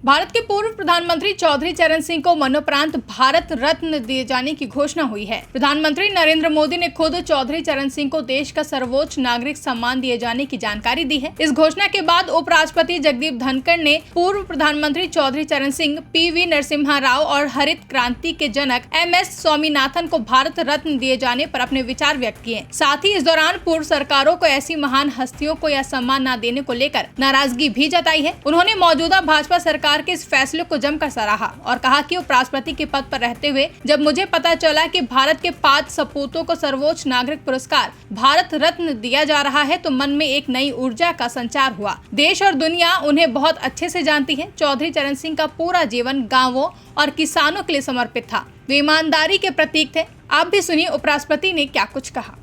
भारत के पूर्व प्रधानमंत्री चौधरी चरण सिंह को मरणोपरांत भारत रत्न दिए जाने की घोषणा हुई है। प्रधानमंत्री नरेंद्र मोदी ने खुद चौधरी चरण सिंह को देश का सर्वोच्च नागरिक सम्मान दिए जाने की जानकारी दी है। इस घोषणा के बाद उपराष्ट्रपति जगदीप धनखड़ ने पूर्व प्रधानमंत्री चौधरी चरण सिंह, पीवी नरसिम्हा राव और हरित क्रांति के जनक MS स्वामीनाथन को भारत रत्न दिए जाने पर अपने विचार व्यक्त किए। साथ ही इस दौरान पूर्व सरकारों को ऐसी महान हस्तियों को यह सम्मान न देने को लेकर नाराजगी भी जताई है। उन्होंने मौजूदा भाजपा सरकार के इस फैसले को जमकर सराहा और कहा कि उपराष्ट्रपति के पद पर रहते हुए जब मुझे पता चला कि भारत के 5 सपूतों को सर्वोच्च नागरिक पुरस्कार भारत रत्न दिया जा रहा है तो मन में एक नई ऊर्जा का संचार हुआ। देश और दुनिया उन्हें बहुत अच्छे से जानती है। चौधरी चरण सिंह का पूरा जीवन गाँवों और किसानों के लिए समर्पित था। वे ईमानदारी के प्रतीक थे। आप भी सुनिए उपराष्ट्रपति ने क्या कुछ कहा।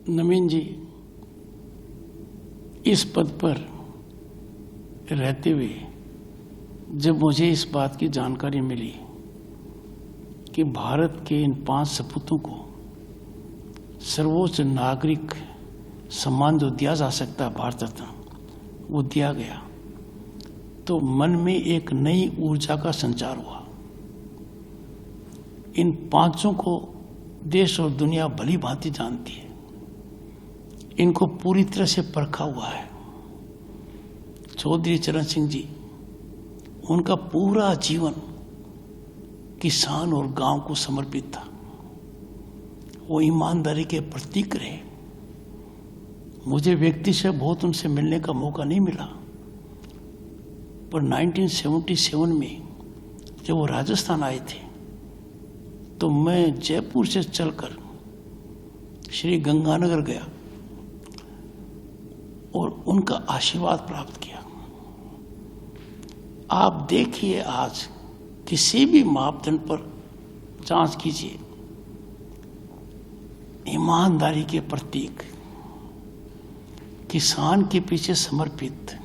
नवीन जी, इस पद पर रहते हुए जब मुझे इस बात की जानकारी मिली कि भारत के इन 5 सपूतों को सर्वोच्च नागरिक सम्मान जो दिया जा सकता है भारत रत्न, वो दिया गया, तो मन में एक नई ऊर्जा का संचार हुआ। इन 5 को देश और दुनिया भली भांति जानती है, इनको पूरी तरह से परखा हुआ है। चौधरी चरण सिंह जी, उनका पूरा जीवन किसान और गांव को समर्पित था। वो ईमानदारी के प्रतीक रहे। मुझे व्यक्ति से बहुत उनसे मिलने का मौका नहीं मिला, पर 1977 में जब वो राजस्थान आए थे तो मैं जयपुर से चलकर श्री गंगानगर गया और उनका आशीर्वाद प्राप्त किया। आप देखिए, आज किसी भी मापदंड पर जांच कीजिए, ईमानदारी के प्रतीक, किसान के पीछे समर्पित,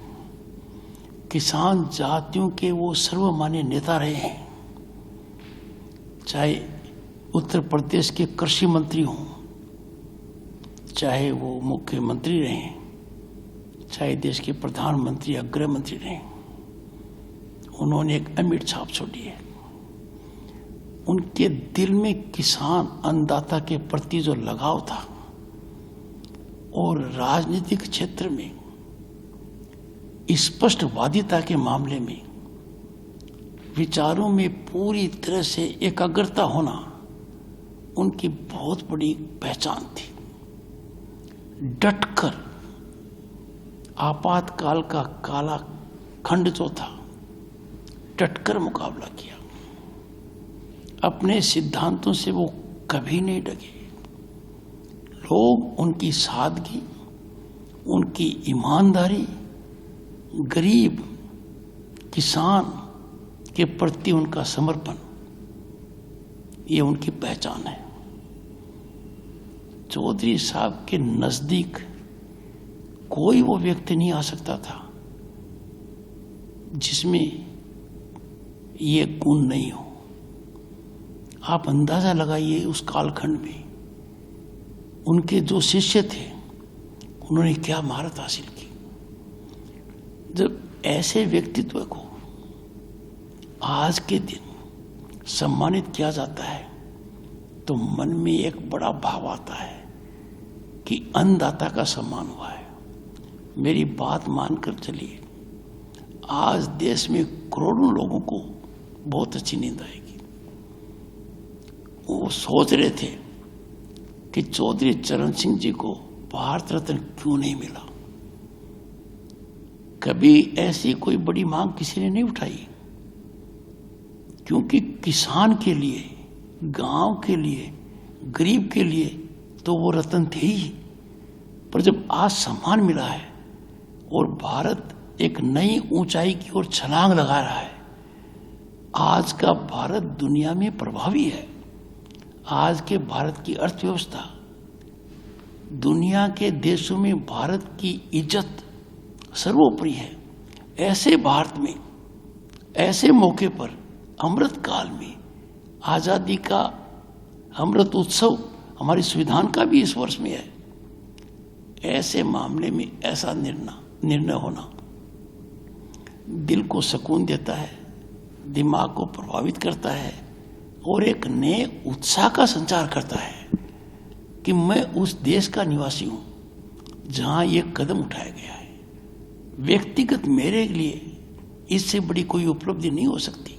किसान जातियों के वो सर्वमान्य नेता रहे हैं। चाहे उत्तर प्रदेश के कृषि मंत्री हों, चाहे वो मुख्यमंत्री रहें, चाहे देश के प्रधानमंत्री या गृह मंत्री रहें, उन्होंने एक अमिट छाप छोड़ी है। उनके दिल में किसान अन्नदाता के प्रति जो लगाव था और राजनीतिक क्षेत्र में स्पष्टवादिता के मामले में विचारों में पूरी तरह से एकाग्रता होना उनकी बहुत बड़ी पहचान थी। डटकर आपातकाल का काला खंड जो था, डटकर मुकाबला किया। अपने सिद्धांतों से वो कभी नहीं डगे। लोग उनकी सादगी, उनकी ईमानदारी, गरीब किसान के प्रति उनका समर्पण, ये उनकी पहचान है। चौधरी साहब के नजदीक कोई वो व्यक्ति नहीं आ सकता था जिसमें ये गुण नहीं हो। आप अंदाजा लगाइए, उस कालखंड में उनके जो शिष्य थे उन्होंने क्या महारत हासिल की। जब ऐसे व्यक्तित्व को आज के दिन सम्मानित किया जाता है तो मन में एक बड़ा भाव आता है कि अन्नदाता का सम्मान हुआ है। मेरी बात मानकर चलिए, आज देश में करोड़ों लोगों को बहुत अच्छी नींद आएगी। वो सोच रहे थे कि चौधरी चरण सिंह जी को भारत रत्न क्यों नहीं मिला। कभी ऐसी कोई बड़ी मांग किसी ने नहीं उठाई, क्योंकि किसान के लिए, गांव के लिए, गरीब के लिए तो वो रत्न थे ही। पर जब आज सम्मान मिला है और भारत एक नई ऊंचाई की ओर छलांग लगा रहा है, आज का भारत दुनिया में प्रभावी है। आज के भारत की अर्थव्यवस्था दुनिया के देशों में भारत की इज्जत सर्वोपरि है। ऐसे भारत में, ऐसे मौके पर, अमृत काल में, आजादी का अमृत उत्सव हमारे संविधान का भी इस वर्ष में है। ऐसे मामले में ऐसा निर्णय होना दिल को सुकून देता है, दिमाग को प्रभावित करता है और एक नए उत्साह का संचार करता है कि मैं उस देश का निवासी हूं जहां ये कदम उठाया गया है। व्यक्तिगत मेरे लिए इससे बड़ी कोई उपलब्धि नहीं हो सकती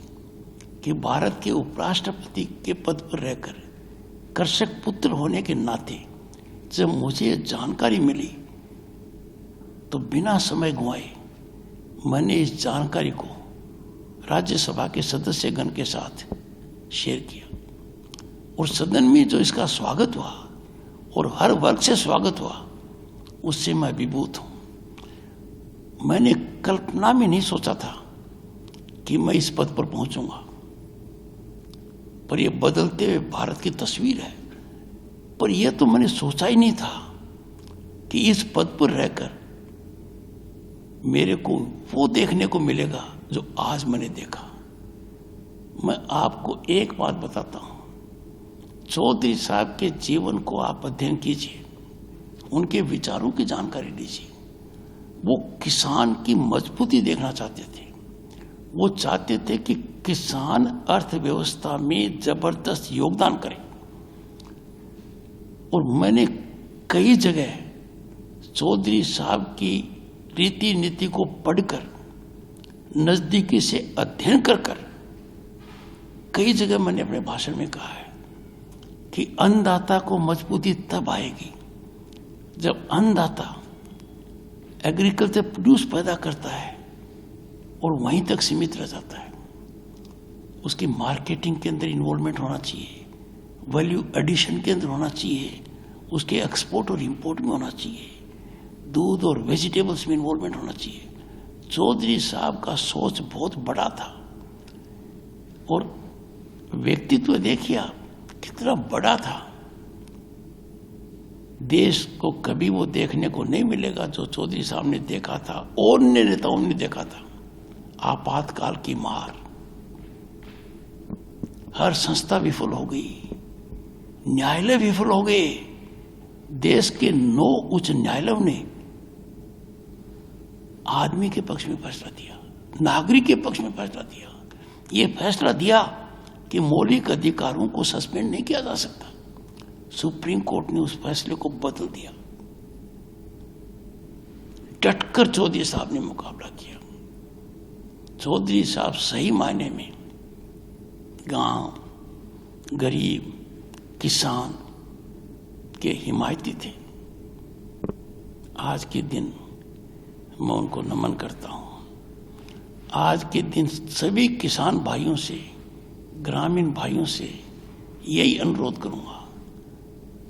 कि भारत के उपराष्ट्रपति के पद पर रहकर कृषक पुत्र होने के नाते जब मुझे जानकारी मिली तो बिना समय गंवाए मैंने इस जानकारी को राज्यसभा के सदस्यगण के साथ शेयर किया और सदन में जो इसका स्वागत हुआ और हर वर्ग से स्वागत हुआ उससे मैं विभूत हूं। मैंने कल्पना में नहीं सोचा था कि मैं इस पद पर पहुंचूंगा, पर यह बदलते हुए भारत की तस्वीर है। पर यह तो मैंने सोचा ही नहीं था कि इस पद पर रहकर मेरे को वो देखने को मिलेगा जो आज मैंने देखा। मैं आपको एक बात बताता हूं, चौधरी साहब के जीवन को आप अध्ययन कीजिए, उनके विचारों की जानकारी लीजिए। वो किसान की मजबूती देखना चाहते थे। वो चाहते थे कि किसान अर्थव्यवस्था में जबरदस्त योगदान करे। और मैंने कई जगह चौधरी साहब की रीति नीति को पढ़कर नजदीकी से अध्ययन कर कई जगह मैंने अपने भाषण में कहा है कि अन्नदाता को मजबूती तब आएगी जब अन्नदाता एग्रीकल्चर प्रोड्यूस पैदा करता है और वहीं तक सीमित रह जाता है। उसकी मार्केटिंग के अंदर इन्वॉल्वमेंट होना चाहिए, वैल्यू एडिशन के अंदर होना चाहिए, उसके एक्सपोर्ट और इंपोर्ट में होना चाहिए, दूध और वेजिटेबल्स में इन्वॉल्वमेंट होना चाहिए। चौधरी साहब का सोच बहुत बड़ा था और व्यक्तित्व देखिए कितना बड़ा था। देश को कभी वो देखने को नहीं मिलेगा जो चौधरी साहब ने देखा था और अन्य नेताओं ने देखा था। आपातकाल की मार, हर संस्था विफल हो गई, न्यायालय विफल हो गए। देश के 9 उच्च न्यायालयों ने आदमी के पक्ष में फैसला दिया, नागरिक के पक्ष में फैसला दिया। ये फैसला दिया कि मौलिक अधिकारों को सस्पेंड नहीं किया जा सकता। सुप्रीम कोर्ट ने उस फैसले को बदल दिया। डटकर चौधरी साहब ने मुकाबला किया। चौधरी साहब सही मायने में गांव, गरीब, किसान के हिमायती थे। आज के दिन मैं उनको नमन करता हूं। आज के दिन सभी किसान भाइयों से, ग्रामीण भाइयों से यही अनुरोध करूंगा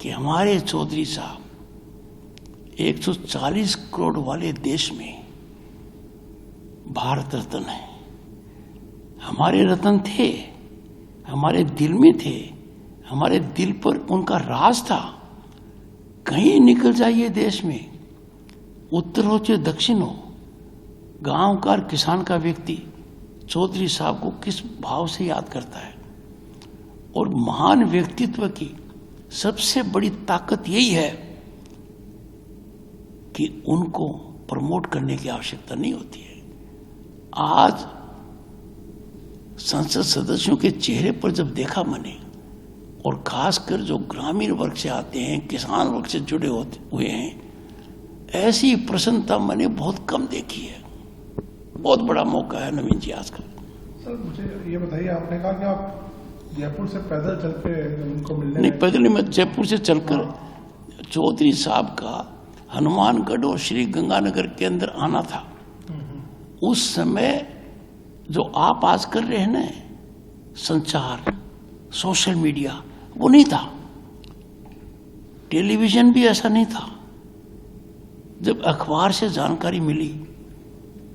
कि हमारे चौधरी साहब 140 करोड़ वाले देश में भारत रत्न है। हमारे रत्न थे, हमारे दिल में थे, हमारे दिल पर उनका राज था। कहीं निकल जाइए देश में, उत्तर हो चाहे दक्षिण हो, गांव का किसान का व्यक्ति चौधरी साहब को किस भाव से याद करता है। और महान व्यक्तित्व की सबसे बड़ी ताकत यही है कि उनको प्रमोट करने की आवश्यकता नहीं होती है। आज संसद सदस्यों के चेहरे पर जब देखा मैंने, और खासकर जो ग्रामीण वर्ग से आते हैं, किसान वर्ग से जुड़े हुए हैं, ऐसी प्रसन्नता मैंने बहुत कम देखी है। बहुत बड़ा मौका है नवीन जी आज का। सर मुझे ये बताइए, आपने कहा कि आप जयपुर से पैदल चल के उनको मिलने नहीं, पैदल नहीं, मैं जयपुर से चलकर चौधरी साहब का हनुमानगढ़ और श्री गंगानगर के अंदर आना था। उस समय जो आप आज कर रहे हैं ना संचार, सोशल मीडिया, वो नहीं था। टेलीविजन भी ऐसा नहीं था। जब अखबार से जानकारी मिली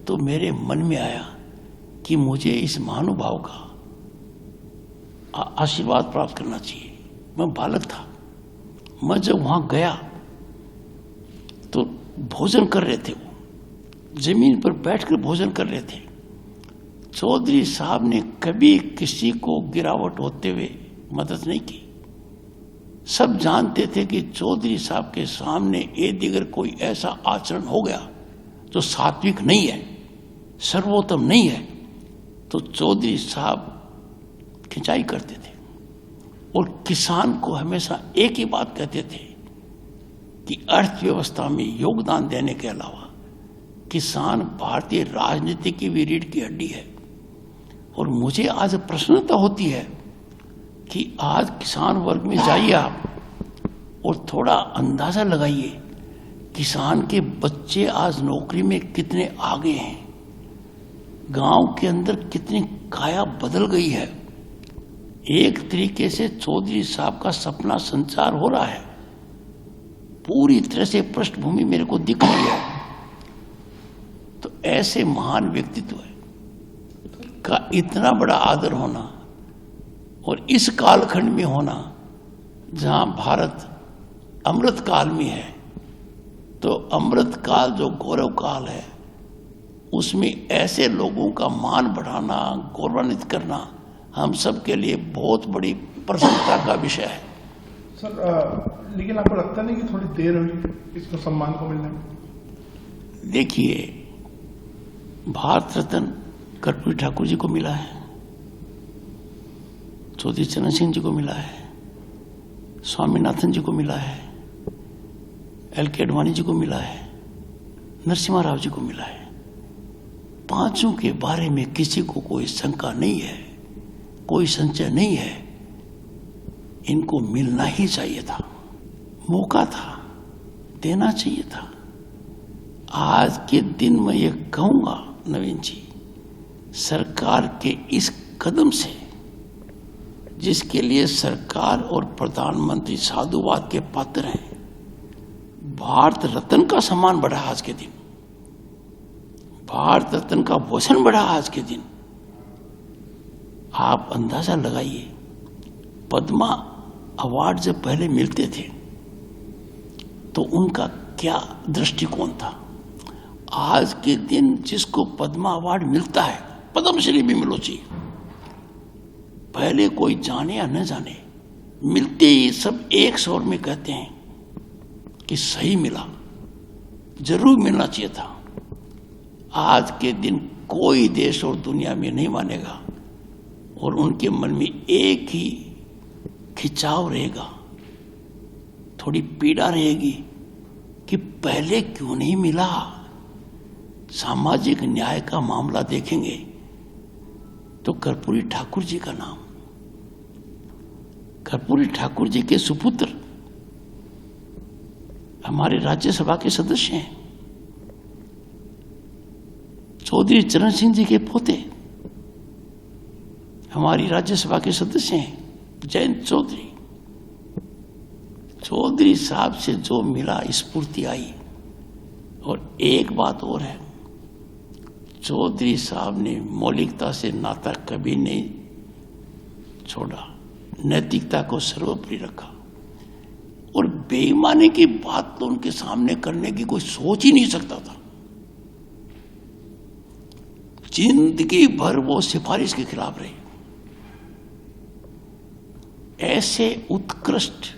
तो मेरे मन में आया कि मुझे इस महानुभाव का आशीर्वाद प्राप्त करना चाहिए। मैं बालक था। मैं जब वहां गया तो भोजन कर रहे थे, वो जमीन पर बैठकर भोजन कर रहे थे। चौधरी साहब ने कभी किसी को गिरावट होते हुए मदद नहीं की। सब जानते थे कि चौधरी साहब के सामने यदि अगर कोई ऐसा आचरण हो गया जो सात्विक नहीं है, सर्वोत्तम नहीं है, तो चौधरी साहब खिंचाई करते थे और किसान को हमेशा एक ही बात कहते थे कि अर्थव्यवस्था में योगदान देने के अलावा किसान भारतीय राजनीति की भी रीढ़ की हड्डी है। और मुझे आज प्रसन्नता होती है कि आज किसान वर्ग में जाइए आप और थोड़ा अंदाजा लगाइए, किसान के बच्चे आज नौकरी में कितने आगे हैं, गांव के अंदर कितनी काया बदल गई है। एक तरीके से चौधरी साहब का सपना संचार हो रहा है, पूरी तरह से पृष्ठभूमि मेरे को दिख रही है। तो ऐसे महान व्यक्तित्व का इतना बड़ा आदर होना और इस कालखंड में होना जहां भारत अमृत काल में है, तो अमृत काल जो गौरव काल है उसमें ऐसे लोगों का मान बढ़ाना, गौरवान्वित करना हम सब के लिए बहुत बड़ी प्रसन्नता का विषय है। सर लेकिन आपको लगता नहीं कि थोड़ी देर हुई इसको सम्मान को मिलने में? देखिए, भारत रत्न कर्पूरी ठाकुर जी को मिला है, चौधरी चरण सिंह जी को मिला है, स्वामीनाथन जी को मिला है, एल.के. अडवाणी जी को मिला है, नरसिम्हा राव जी को मिला है। पांचों के बारे में किसी को कोई शंका नहीं है, कोई संशय नहीं है, इनको मिलना ही चाहिए था, मौका था, देना चाहिए था। आज के दिन मैं ये कहूंगा नवीन जी, सरकार के इस कदम से, जिसके लिए सरकार और प्रधानमंत्री साधुवाद के पात्र हैं, भारत रत्न का सम्मान बढ़ा आज के दिन, भारत रत्न का वचन बढ़ा आज के दिन। आप अंदाजा लगाइए, पद्मा अवार्ड जब पहले मिलते थे तो उनका क्या दृष्टिकोण था। आज के दिन जिसको पद्मा अवार्ड मिलता है, पद्मश्री भी मिलो चाहिए, पहले कोई जाने या न जाने, मिलते ही सब एक स्वर में कहते हैं कि सही मिला, जरूर मिलना चाहिए था। आज के दिन कोई देश और दुनिया में नहीं मानेगा और उनके मन में एक ही खिंचाव रहेगा, थोड़ी पीड़ा रहेगी कि पहले क्यों नहीं मिला। सामाजिक न्याय का मामला देखेंगे तो कर्पूरी ठाकुर जी का नाम, कर्पूरी ठाकुर जी के सुपुत्र हमारे राज्यसभा के सदस्य हैं, चौधरी चरण सिंह जी के पोते हमारी राज्यसभा के सदस्य हैं, जयंत चौधरी। चौधरी साहब से जो मिला स्फूर्ति आई। और एक बात और है, चौधरी साहब ने मौलिकता से नाता कभी नहीं छोड़ा, नैतिकता को सर्वोपरि रखा और बेईमानी की बात तो उनके सामने करने की कोई सोच ही नहीं सकता था। जिंदगी भर वो सिफारिश के खिलाफ रहे। ऐसे उत्कृष्ट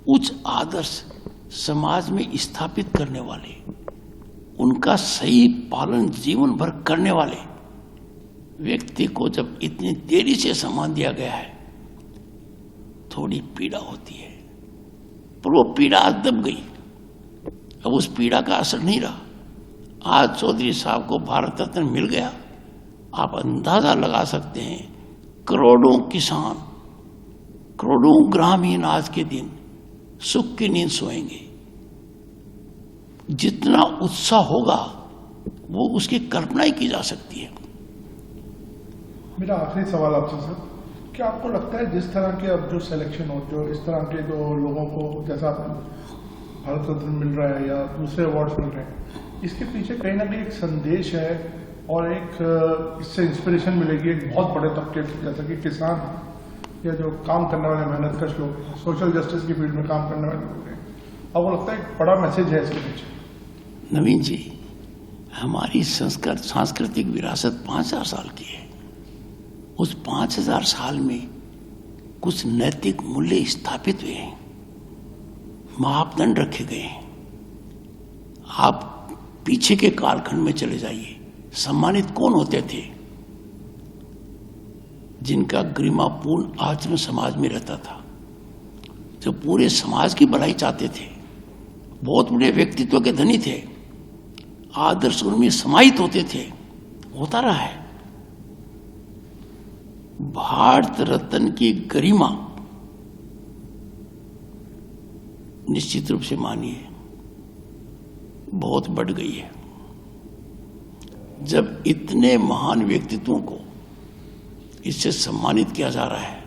उच्च आदर्श समाज में स्थापित करने वाले, उनका सही पालन जीवन भर करने वाले व्यक्ति को जब इतनी देरी से सम्मान दिया गया है, थोड़ी पीड़ा होती है, पर वो पीड़ा आज दब गई, अब उस पीड़ा का असर नहीं रहा। आज चौधरी साहब को भारत रत्न मिल गया। आप अंदाजा लगा सकते हैं, करोड़ों किसान, करोड़ों ग्रामीण आज के दिन सुख की नींद सोएंगे। जितना उत्साह होगा वो उसकी कल्पना ही की जा सकती है। मेरा आखिरी सवाल आपसे सर, क्या आपको लगता है जिस तरह के अब जो सिलेक्शन हो, जो इस तरह के जो लोगों को जैसा भारत रत्न मिल रहा है या दूसरे अवार्ड्स मिल रहे हैं, इसके पीछे कहीं ना कहीं एक संदेश है और एक इससे इंस्पिरेशन मिलेगी एक बहुत बड़े तबके जैसा कि किसान या जो काम करने वाले मेहनत कश लोग, सोशल जस्टिस की फील्ड में काम करने वाले लोग हैं, और वो लगता है एक बड़ा मैसेज है इसके पीछे। नवीन जी, हमारी सांस्कृतिक विरासत 5000 साल की है। उस 5000 साल में कुछ नैतिक मूल्य स्थापित हुए हैं, मापदंड रखे गए हैं। आप पीछे के कालखंड में चले जाइए, सम्मानित कौन होते थे? जिनका गरिमापूर्ण आचरण समाज में रहता था, जो पूरे समाज की भलाई चाहते थे, बहुत बड़े व्यक्तित्व के धनी थे, आदर्श उनमें समाहित होते थे, होता रहा है। भारत रत्न की गरिमा निश्चित रूप से मानिए बहुत बढ़ गई है। जब इतने महान व्यक्तित्वों को इससे सम्मानित किया जा रहा है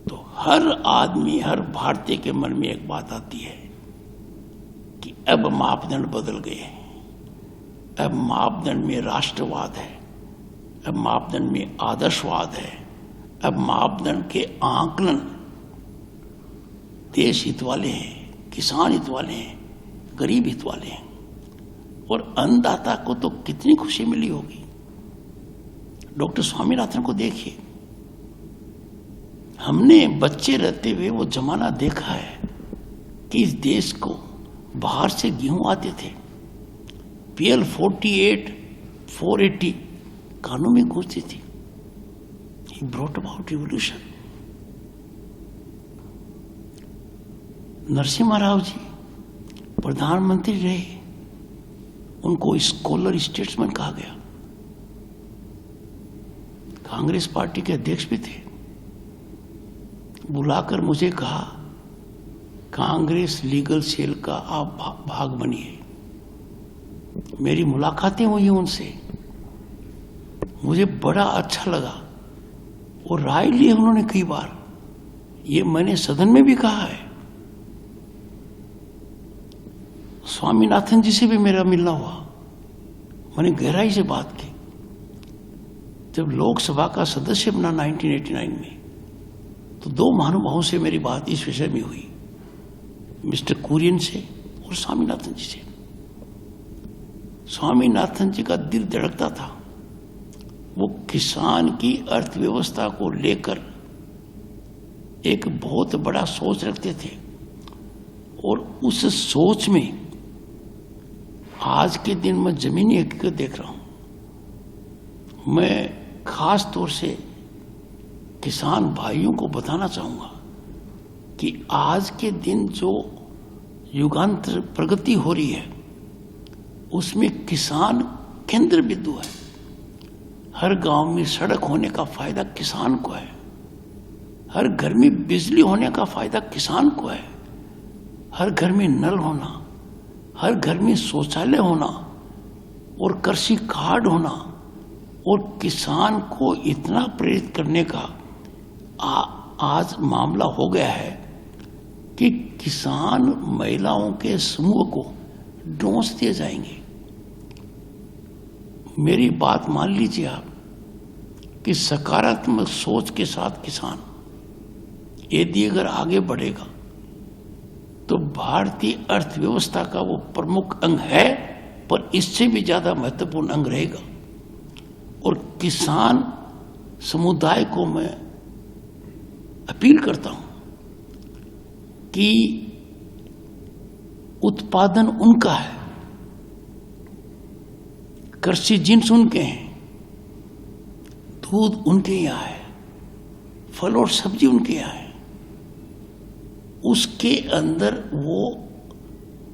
तो हर आदमी, हर भारतीय के मन में एक बात आती है कि अब मापदंड बदल गए। अब मापदंड में राष्ट्रवाद है, अब मापदंड में आदर्शवाद है, अब मापदंड के आकलन देश हित वाले हैं, किसान हित वाले हैं, गरीब हित वाले हैं। और अन्नदाता को तो कितनी खुशी मिली होगी। डॉक्टर स्वामीनाथन को देखिए, हमने बच्चे रहते हुए वो जमाना देखा है कि इस देश को बाहर से गेहूं आते थे, PL 48, 480 कानों में घुसती थी। He brought about revolution। Narasimha Rao ji प्रधानमंत्री रहे, उनको स्कॉलर स्टेट्समैन कहा गया। कांग्रेस पार्टी के अध्यक्ष भी थे। बुलाकर मुझे कहा, कांग्रेस लीगल सेल का आप भाग बनिए। मेरी मुलाकातें हुई उनसे, मुझे बड़ा अच्छा लगा और राय ली उन्होंने कई बार। ये मैंने सदन में भी कहा है। स्वामीनाथन जी से भी मेरा मिलना हुआ, मैंने गहराई से बात की। जब लोकसभा का सदस्य बना 1989 में, तो दो महानुभावों से मेरी बात इस विषय में हुई, मिस्टर कुरियन से और स्वामीनाथन जी से। स्वामीनाथन जी का दिल धड़कता था। वो किसान की अर्थव्यवस्था को लेकर एक बहुत बड़ा सोच रखते थे और उस सोच में आज के दिन मैं जमीनी हकीकत देख रहा हूं। मैं खास तौर से किसान भाइयों को बताना चाहूंगा कि आज के दिन जो युगांतर प्रगति हो रही है उसमें किसान केंद्र बिंदु है। हर गांव में सड़क होने का फायदा किसान को है, हर घर में बिजली होने का फायदा किसान को है, हर घर में नल होना, हर घर में शौचालय होना और कृषि कार्ड होना और किसान को इतना प्रेरित करने का आज मामला हो गया है कि किसान महिलाओं के समूह को डोंस दिए जाएंगे। मेरी बात मान लीजिए आप कि सकारात्मक सोच के साथ किसान यदि अगर आगे बढ़ेगा तो भारतीय अर्थव्यवस्था का वो प्रमुख अंग है, पर इससे भी ज्यादा महत्वपूर्ण अंग रहेगा। और किसान समुदाय को मैं अपील करता हूं कि उत्पादन उनका है, कृषि जिन्स उनके हैं, दूध उनके यहां है, फल और सब्जी उनके यहां है। उसके अंदर वो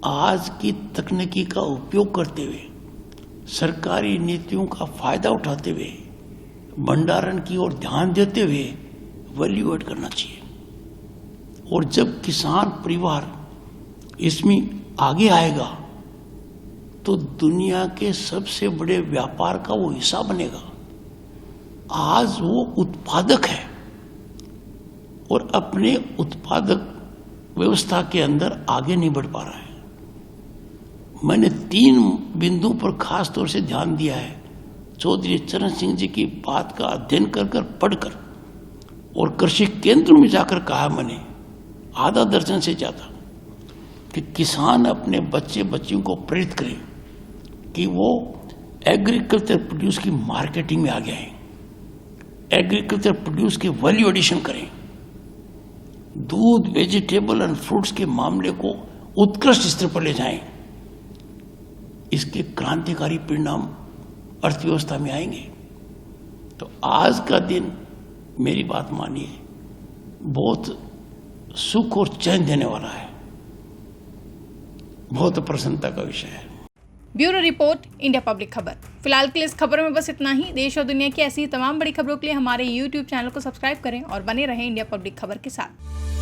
आज की तकनीकी का उपयोग करते हुए, सरकारी नीतियों का फायदा उठाते हुए, भंडारण की ओर ध्यान देते हुए वैल्यू ऐड करना चाहिए। और जब किसान परिवार इसमें आगे आएगा तो दुनिया के सबसे बड़े व्यापार का वो हिस्सा बनेगा। आज वो उत्पादक है और अपने उत्पादक व्यवस्था के अंदर आगे नहीं बढ़ पा रहा है। मैंने 3 बिंदु पर खास तौर से ध्यान दिया है। चौधरी चरण सिंह जी की बात का अध्ययन कर पढ़कर और कृषि केंद्रों में जाकर कहा मैंने आधा दर्जन से ज्यादा कि किसान अपने बच्चे बच्चियों को प्रेरित करें कि वो एग्रीकल्चर प्रोड्यूस की मार्केटिंग में आ गए हैं, एग्रीकल्चर प्रोड्यूस के वैल्यू एडिशन करें, दूध, वेजिटेबल एंड फ्रूट्स के मामले को उत्कृष्ट स्तर पर ले जाएं। इसके क्रांतिकारी परिणाम अर्थव्यवस्था में आएंगे। तो आज का दिन मेरी बात मानिए बहुत सुख और चैन देने वाला है, बहुत प्रसन्नता का विषय है। ब्यूरो रिपोर्ट, इंडिया पब्लिक खबर। फिलहाल के लिए इस खबर में बस इतना ही। देश और दुनिया की ऐसी तमाम बड़ी खबरों के लिए हमारे YouTube चैनल को सब्सक्राइब करें और बने रहें इंडिया पब्लिक खबर के साथ।